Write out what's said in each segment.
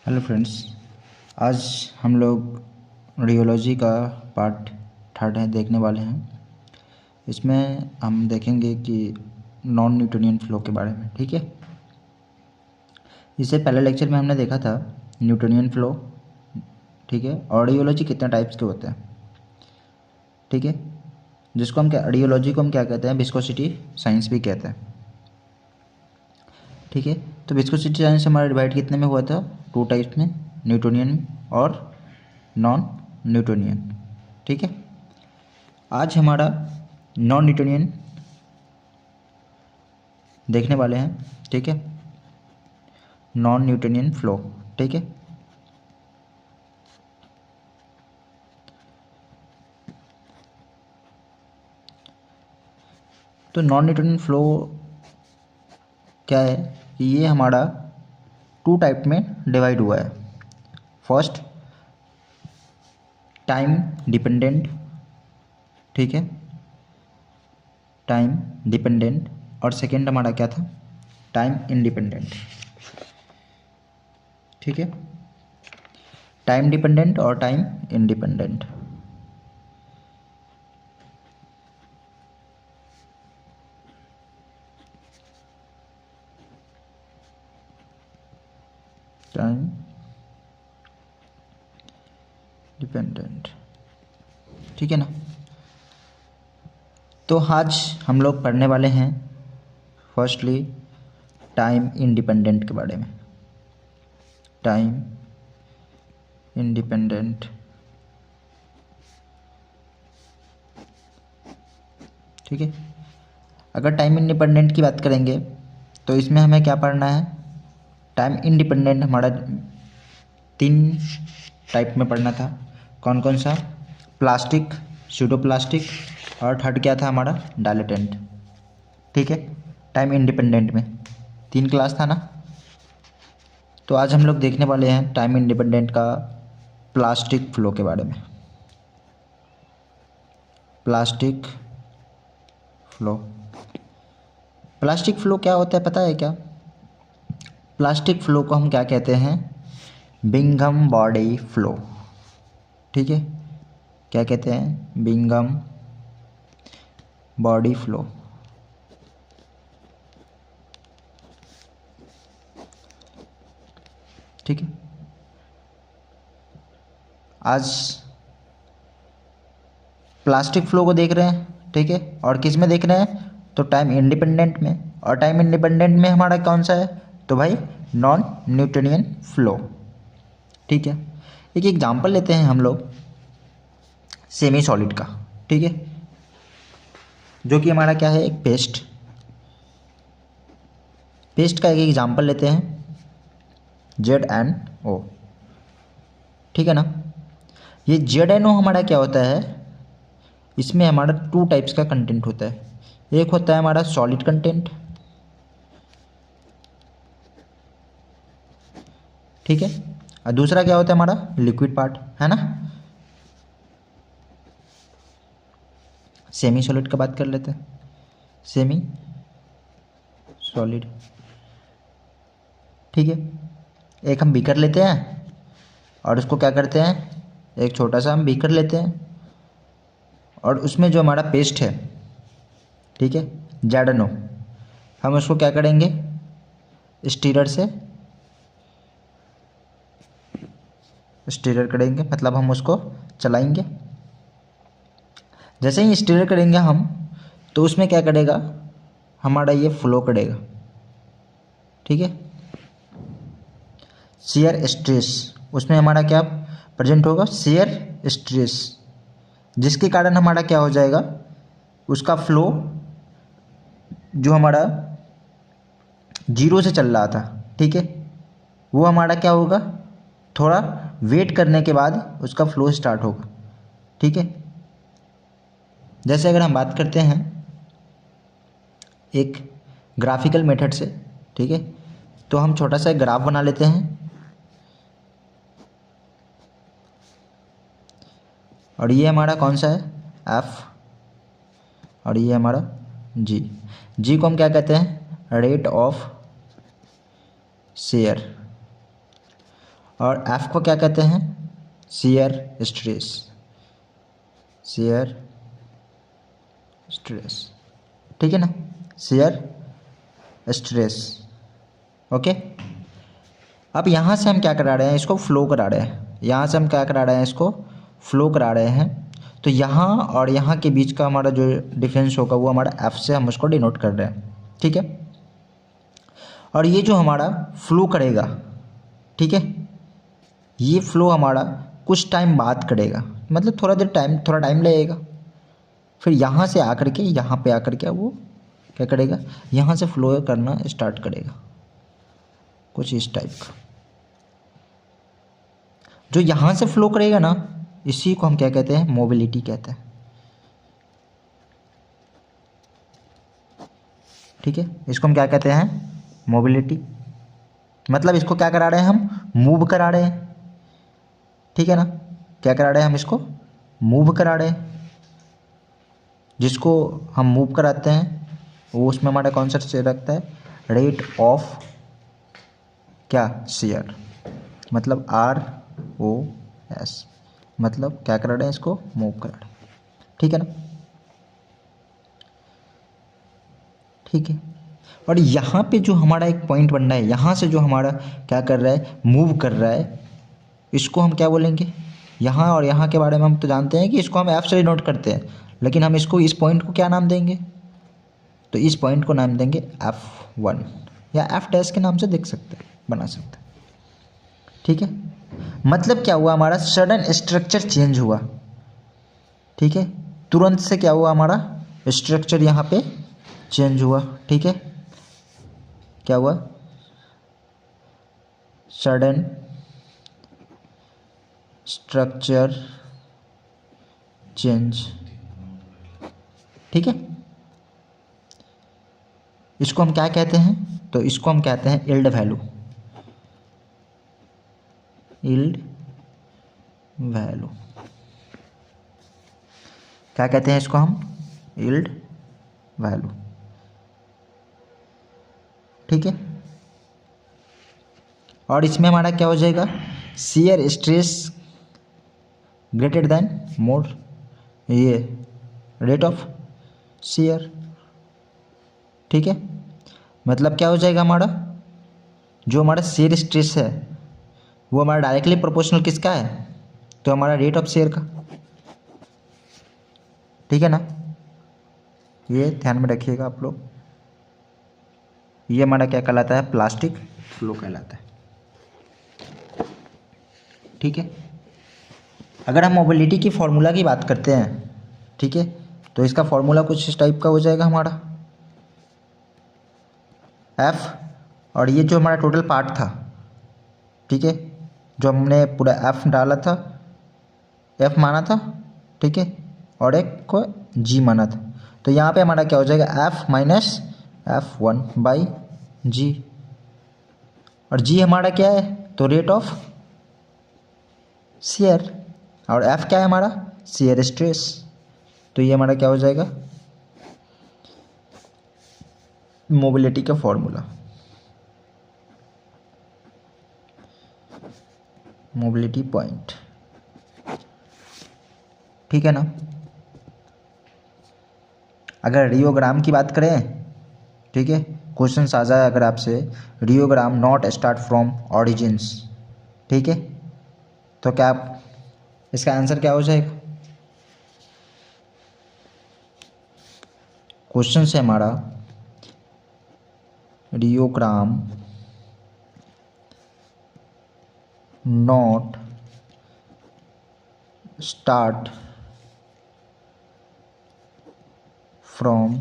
Hello friends, आज हम लोग रेडियोलॉजी का पार्ट थर्ड है देखने वाले हैं। इसमें हम देखेंगे कि नॉन न्यूटोनियन फ्लो के बारे में। ठीक है, इससे पहले लेक्चर में हमने देखा था न्यूटोनियन फ्लो। ठीक है, और रेडियोलॉजी कितने टाइप्स के होते हैं। ठीक है, जिसको हम क्या रेडियोलॉजी को हम क्या कहते हैं, विस्कोसिटी साइंस भी कहते हैं। ठीक है, तो विस्कोसिटी साइंस हमारा डिवाइड कितने में हुआ था, टू टाइप्स में, न्यूटोनियन और नॉन न्यूटोनियन। ठीक है, आज हमारा नॉन न्यूटोनियन देखने वाले हैं। ठीक है, नॉन न्यूटोनियन फ्लो। ठीक है, तो नॉन न्यूटोनियन फ्लो क्या है कि ये हमारा टू टाइप में डिवाइड हुआ है। First, time dependent. ठीक है, टाइम डिपेंडेंट। और सेकेंड हमारा क्या था, टाइम इंडिपेंडेंट। ठीक है, टाइम डिपेंडेंट और टाइम इंडिपेंडेंट। Time dependent. ठीक है ना। तो आज हम लोग पढ़ने वाले हैं फर्स्टली टाइम इंडिपेंडेंट के बारे में। Time independent. ठीक है, अगर टाइम इंडिपेंडेंट की बात करेंगे तो इसमें हमें क्या पढ़ना है, टाइम इंडिपेंडेंट हमारा तीन टाइप में पढ़ना था। कौन कौन सा, प्लास्टिक, स्यूडो प्लास्टिक, और थर्ड क्या था हमारा, डायलेटेंट। ठीक है, टाइम इंडिपेंडेंट में तीन क्लास था ना। तो आज हम लोग देखने वाले हैं टाइम इंडिपेंडेंट का प्लास्टिक फ्लो के बारे में। Plastic flow. प्लास्टिक फ्लो क्या होता है पता है क्या? प्लास्टिक फ्लो को हम क्या कहते हैं, बिंघम बॉडी फ्लो। ठीक है, क्या कहते हैं, बिंघम बॉडी फ्लो। ठीक है, आज प्लास्टिक फ्लो को देख रहे हैं। ठीक है, और किस में देख रहे हैं, तो टाइम इंडिपेंडेंट में। और टाइम इंडिपेंडेंट में हमारा कौन सा है, तो भाई नॉन न्यूटोनियन फ्लो। ठीक है, एक एग्जांपल लेते हैं हम लोग सेमी सॉलिड का। ठीक है, जो कि हमारा क्या है, एक पेस्ट। पेस्ट का एक एग्जांपल लेते हैं, ZnO। ठीक है ना। ये ZnO हमारा क्या होता है, इसमें हमारा टू टाइप्स का कंटेंट होता है। एक होता है हमारा सॉलिड कंटेंट। ठीक है, और दूसरा क्या होता है हमारा लिक्विड पार्ट, है ना। सेमी सॉलिड का बात कर लेते हैं, सेमी सॉलिड। ठीक है, एक हम बीकर लेते हैं और उसको क्या करते हैं, एक छोटा सा हम बीकर लेते हैं और उसमें जो हमारा पेस्ट है, ठीक है, ZnO, हम उसको क्या करेंगे, स्टीरर से स्टीरर करेंगे, मतलब हम उसको चलाएंगे। जैसे ही स्टीरर करेंगे हम, तो उसमें क्या करेगा, हमारा ये फ्लो करेगा। ठीक है, शेयर स्ट्रेस, उसमें हमारा क्या प्रेजेंट होगा, शेयर स्ट्रेस, जिसके कारण हमारा क्या हो जाएगा, उसका फ्लो जो हमारा जीरो से चल रहा था, ठीक है, वो हमारा क्या होगा, थोड़ा वेट करने के बाद उसका फ्लो स्टार्ट होगा। ठीक है, जैसे अगर हम बात करते हैं एक ग्राफिकल मेथड से, ठीक है, तो हम छोटा सा एक ग्राफ बना लेते हैं और ये हमारा कौन सा है, F, और ये हमारा G को हम क्या कहते हैं, रेट ऑफ शेयर। और एफ को क्या कहते हैं, शियर स्ट्रेस, शियर स्ट्रेस, ठीक है ना, शियर स्ट्रेस। ओके, अब यहाँ से हम क्या करा रहे हैं, इसको फ्लो करा रहे हैं, यहाँ से हम क्या करा रहे हैं, इसको फ्लो करा रहे हैं। तो यहाँ और यहाँ के बीच का हमारा जो डिफरेंस होगा वो हमारा एफ से हम उसको डिनोट कर रहे हैं, ठीक है। और ये जो हमारा फ्लो करेगा, ठीक है, ये फ्लो हमारा कुछ टाइम बाद करेगा, मतलब थोड़ा टाइम लगेगा। फिर यहाँ से आकर के यहाँ पे आकर के वो क्या करेगा, यहाँ से फ्लो करना स्टार्ट करेगा, कुछ इस टाइप का। जो यहाँ से फ्लो करेगा ना, इसी को हम क्या कहते हैं, मोबिलिटी कहते हैं, ठीक है। इसको हम क्या कहते हैं, मोबिलिटी। मतलब इसको क्या करा रहे हैं, हम मूव करा रहे हैं, ठीक है ना। क्या करा रहे हैं हम, इसको मूव करा रहे हैं। जिसको हम मूव कराते हैं वो उसमें हमारा कॉन्सेप्ट से रखता है रेट ऑफ क्या, शेयर, मतलब ROS, मतलब क्या करा रहे हैं, इसको मूव करा रहे हैं, ठीक है ना, ठीक है। और यहाँ पे जो हमारा एक पॉइंट बन रहा है, यहाँ से जो हमारा क्या कर रहा है, मूव कर रहा है, इसको हम क्या बोलेंगे, यहाँ और यहाँ के बारे में हम तो जानते हैं कि इसको हम F से डिनोट करते हैं, लेकिन हम इसको, इस पॉइंट को क्या नाम देंगे, तो इस पॉइंट को नाम देंगे F1 या F' के नाम से देख सकते हैं, बना सकते हैं, ठीक है। मतलब क्या हुआ, हमारा सडन स्ट्रक्चर चेंज हुआ, ठीक है, तुरंत से क्या हुआ, हमारा स्ट्रक्चर यहाँ पे चेंज हुआ, ठीक है। क्या हुआ, सडन स्ट्रक्चर चेंज, ठीक है। इसको हम क्या कहते हैं, तो इसको हम कहते हैं यील्ड वैल्यू, यील्ड वैल्यू, क्या कहते हैं इसको हम, यील्ड वैल्यू, ठीक है। और इसमें हमारा क्या हो जाएगा, शियर स्ट्रेस ग्रेटर देन मोर, ये रेट ऑफ शियर, ठीक है। मतलब क्या हो जाएगा, हमारा जो हमारा शियर स्ट्रेस है वो हमारा डायरेक्टली प्रोपोर्शनल किसका है, तो हमारा रेट ऑफ शियर का, ठीक है ना। ये ध्यान में रखिएगा आप लोग, ये हमारा क्या कहलाता है, प्लास्टिक फ्लो कहलाता है, ठीक है। अगर हम मोबिलिटी की फॉर्मूला की बात करते हैं, ठीक है, तो इसका फॉर्मूला कुछ इस टाइप का हो जाएगा हमारा, F और ये जो हमारा टोटल पार्ट था, ठीक है, जो हमने पूरा F डाला था, F माना था, ठीक है, और एक को G माना था, तो यहाँ पे हमारा क्या हो जाएगा, F minus F1 by G, और G हमारा क्या है, तो रेट ऑफ शियर, और F क्या है हमारा, शियर स्ट्रेस, तो ये हमारा क्या हो जाएगा, मोबिलिटी का फॉर्मूला, मोबिलिटी पॉइंट, ठीक है ना। अगर रियोग्राम की बात करें, ठीक है, क्वेश्चन आ जाए अगर आपसे, rheogram not start from origins, ठीक है, तो क्या आप, इसका आंसर क्या हो जाएगा, क्वेश्चन से हमारा rheogram not start from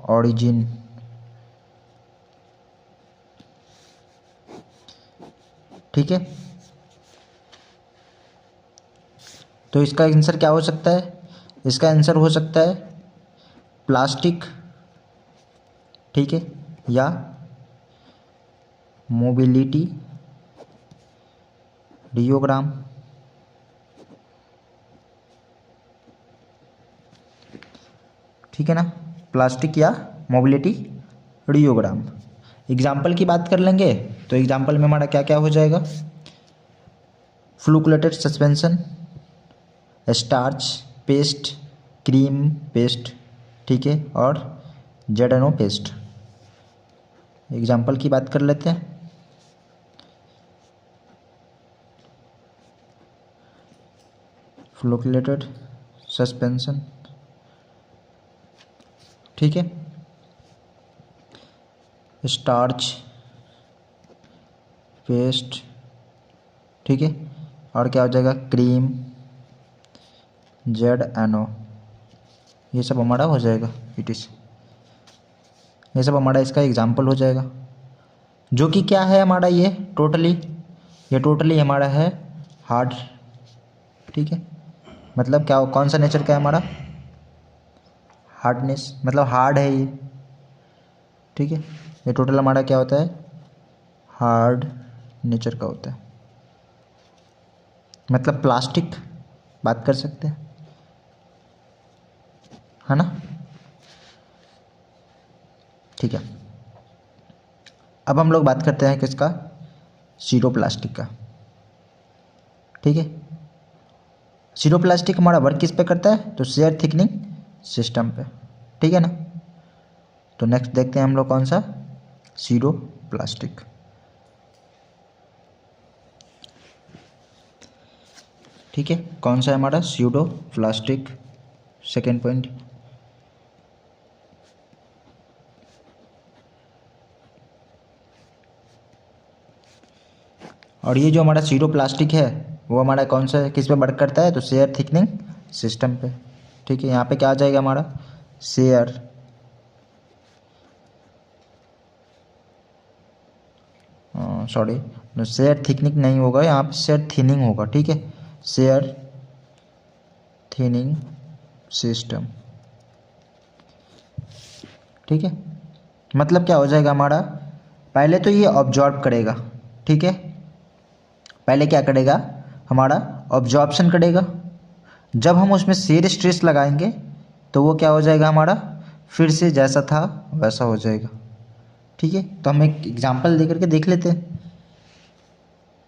origin, ठीक है। तो इसका आंसर क्या हो सकता है, इसका आंसर हो सकता है प्लास्टिक, ठीक है, या मोबिलिटी रियोग्राम, ठीक है ना, प्लास्टिक या मोबिलिटी रियोग्राम। एग्जाम्पल की बात कर लेंगे, तो एग्जाम्पल में हमारा क्या क्या हो जाएगा, flocculated suspension, starch paste, cream paste, ठीक है, और जेडेनो पेस्ट। एग्जाम्पल की बात कर लेते हैं। फ्लुकुलेटेड सस्पेंशन, ठीक है, स्टार्च पेस्ट, ठीक है, और क्या हो जाएगा, क्रीम, जेडेनो, ये सब हमारा हो जाएगा। ये सब हमारा इसका एग्जाम्पल हो जाएगा, जो कि क्या है हमारा ये टोटली हमारा है हार्ड, ठीक है। मतलब क्या, कौन सा नेचर का है हमारा, हार्डनेस, मतलब हार्ड है ये, ठीक है। ये टोटल हमारा क्या होता है, हार्ड नेचर का होता है, मतलब प्लास्टिक बात कर सकते हैं, है ना। ठीक है, अब हम लोग बात करते हैं किसका, सीरोप्लास्टिक का, ठीक है। सीरोप्लास्टिक हमारा वर्क किस पे करता है, तो शेयर थिकनिंग सिस्टम पे, ठीक है ना। तो नेक्स्ट देखते हैं हम लोग कौन सा, सीरोप्लास्टिक, ठीक है। कौन सा है हमारा, सीरोप्लास्टिक, सेकेंड पॉइंट। और ये जो हमारा सीरोप्लास्टिक है वो हमारा कौन सा है, किस पे वर्क करता है, तो शेयर थिकनिंग सिस्टम पे, ठीक है। यहाँ पे क्या आ जाएगा हमारा, शेयर, सॉरी, शेयर थिकनिंग नहीं होगा यहाँ पे, शेयर थिनिंग होगा, ठीक है, शेयर थिनिंग सिस्टम, ठीक है। मतलब क्या हो जाएगा हमारा, पहले तो ये ऑब्जॉर्ब करेगा, ठीक है, पहले क्या करेगा हमारा, ऑब्जॉर्प्शन करेगा। जब हम उसमें शेयर स्ट्रेस लगाएंगे तो वो क्या हो जाएगा हमारा, फिर से जैसा था वैसा हो जाएगा, ठीक है। तो हम एक एग्जांपल दे करके देख लेते हैं।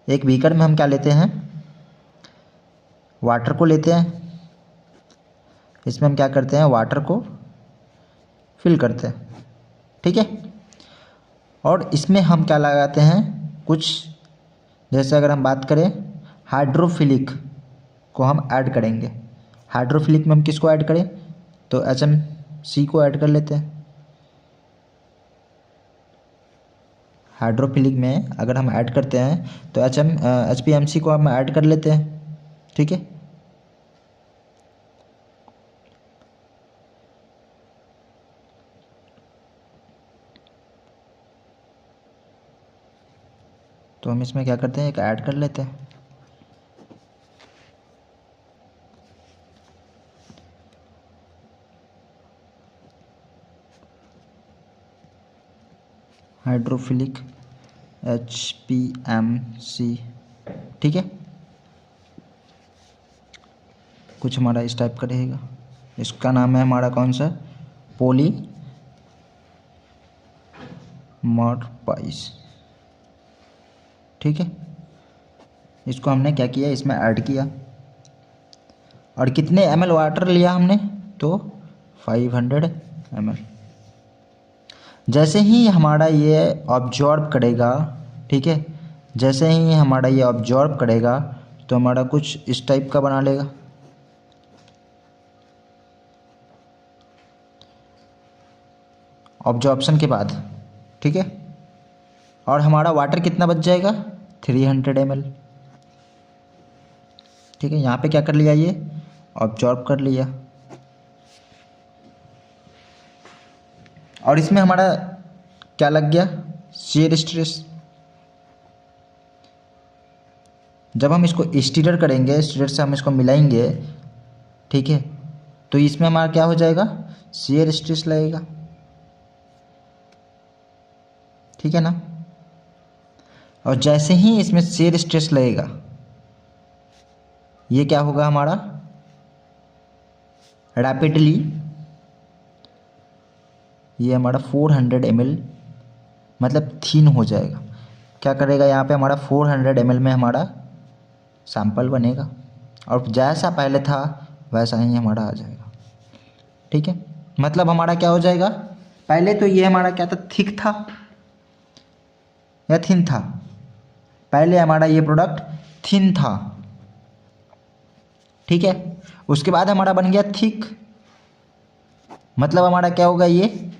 एक बीकर में हम क्या लेते हैं, वाटर को लेते हैं, इसमें हम क्या करते हैं, वाटर को फिल करते हैं, ठीक है। और इसमें हम क्या लगाते हैं, कुछ, जैसे अगर हम बात करें हाइड्रोफिलिक को हम ऐड करेंगे। हाइड्रोफिलिक में हम किसको ऐड करें, तो HMC को ऐड कर लेते हैं। हाइड्रोफिलिक में अगर हम ऐड करते हैं तो HPMC को हम ऐड कर लेते हैं, ठीक है। तो हम इसमें क्या करते हैं, एक ऐड कर लेते हैं। हाइड्रोफिलिक HPMC, ठीक है। कुछ हमारा इस टाइप का रहेगा, इसका नाम है हमारा कौन सा, पॉलीमरपाइस, ठीक है। इसको हमने क्या किया, इसमें ऐड किया, और कितने ml वाटर लिया हमने, तो 500 ml। जैसे ही हमारा ये ऑब्जॉर्ब करेगा, ठीक है, जैसे ही हमारा ये ऑब्जॉर्ब करेगा तो हमारा कुछ इस टाइप का बना लेगा, ऑब्जॉर्प्शन के बाद, ठीक है। और हमारा वाटर कितना बच जाएगा, 300 ml, ठीक है। यहाँ पे क्या कर लिया, ये ऑब्जॉर्ब कर लिया, और इसमें हमारा क्या लग गया, शेयर स्ट्रेस। जब हम इसको स्टीरर करेंगे, स्टीरर से हम इसको मिलाएंगे, ठीक है, तो इसमें हमारा क्या हो जाएगा, शेयर स्ट्रेस लगेगा, ठीक है ना। और जैसे ही इसमें शेयर स्ट्रेस लगेगा, ये क्या होगा हमारा, रैपिडली ये हमारा 400 ml मतलब थिन हो जाएगा। क्या करेगा यहाँ पे हमारा 400 ml में हमारा सैंपल बनेगा और जैसा पहले था वैसा ही हमारा आ जाएगा। ठीक है, मतलब हमारा क्या हो जाएगा, पहले तो ये हमारा क्या था, थिक था या थिन था, पहले हमारा ये प्रोडक्ट थिन था। ठीक है, उसके बाद हमारा बन गया थिक, मतलब हमारा क्या होगा, ये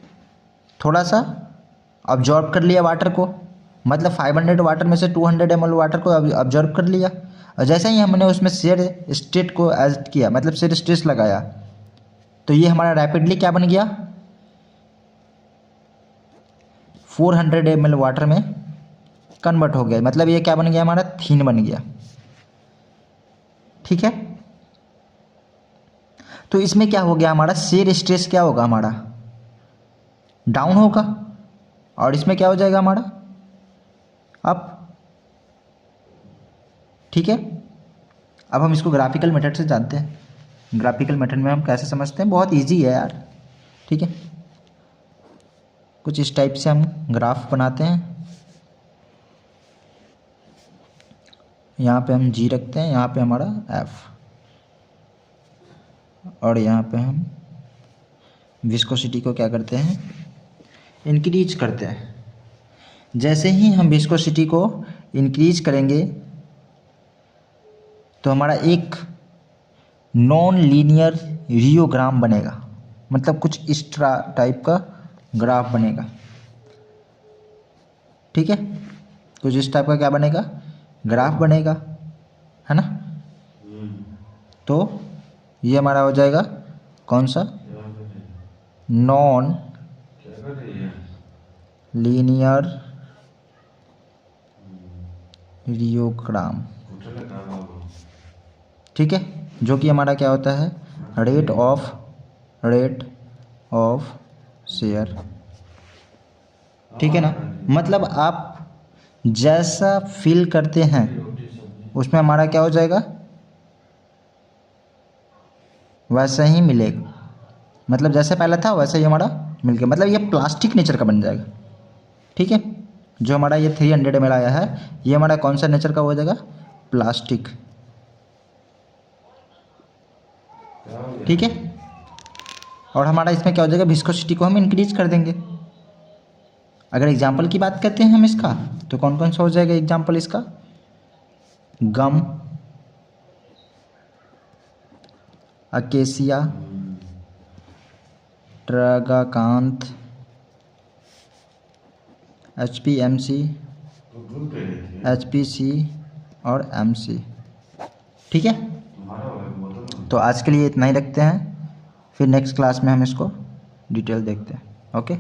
थोड़ा सा अब्जॉर्ब कर लिया वाटर को, मतलब 500 वाटर में से 200 ml वाटर को अब्जॉर्ब कर लिया। और जैसे ही हमने उसमें शेयर स्टेट को ऐड किया, मतलब शेयर स्ट्रेस लगाया, तो ये हमारा रैपिडली क्या बन गया, 400 ml वाटर में कन्वर्ट हो गया, मतलब ये क्या बन गया, हमारा थिन बन गया। ठीक है, तो इसमें क्या हो गया, हमारा शेयर स्ट्रेस क्या होगा, हमारा डाउन होगा, और इसमें क्या हो जाएगा हमारा अप। ठीक है, अब हम इसको ग्राफिकल मेथड से जानते हैं। ग्राफिकल मेथड में हम कैसे समझते हैं, बहुत इजी है यार। ठीक है, कुछ इस टाइप से हम ग्राफ बनाते हैं। यहाँ पे हम जी रखते हैं, यहाँ पे हमारा एफ, और यहाँ पे हम विस्कोसिटी को क्या करते हैं, इंक्रीज करते हैं। जैसे ही हम विस्कोसिटी को इंक्रीज करेंगे तो हमारा एक नॉन लीनियर रियोग्राम बनेगा, मतलब कुछ इस टाइप का ग्राफ बनेगा। ठीक है, कुछ इस टाइप का क्या बनेगा, ग्राफ बनेगा, है ना। तो ये हमारा हो जाएगा कौन सा, नॉन लीनियर रियोग्राम। ठीक है, जो कि हमारा क्या होता है, रेट ऑफ शेयर। ठीक है ना, मतलब आप जैसा फिल करते हैं उसमें हमारा क्या हो जाएगा, वैसा ही मिलेगा, मतलब जैसे पहले था वैसा ही हमारा मिल गया, मतलब ये प्लास्टिक नेचर का बन जाएगा। ठीक है, जो हमारा ये 300 ml आया है, ये हमारा कौन सा नेचर का हो जाएगा, प्लास्टिक। ठीक है, और हमारा इसमें क्या हो जाएगा, विस्कोसिटी को हम इंक्रीज कर देंगे। अगर एग्जाम्पल की बात करते हैं हम इसका, तो कौन कौन सा हो जाएगा एग्जाम्पल इसका, गम, अकेसिया, ट्रागाकांथ, HPMC, HPC और MC। ठीक है, तो आज के लिए इतना ही रखते हैं, फिर नेक्स्ट क्लास में हम इसको डिटेल देखते हैं। ओके।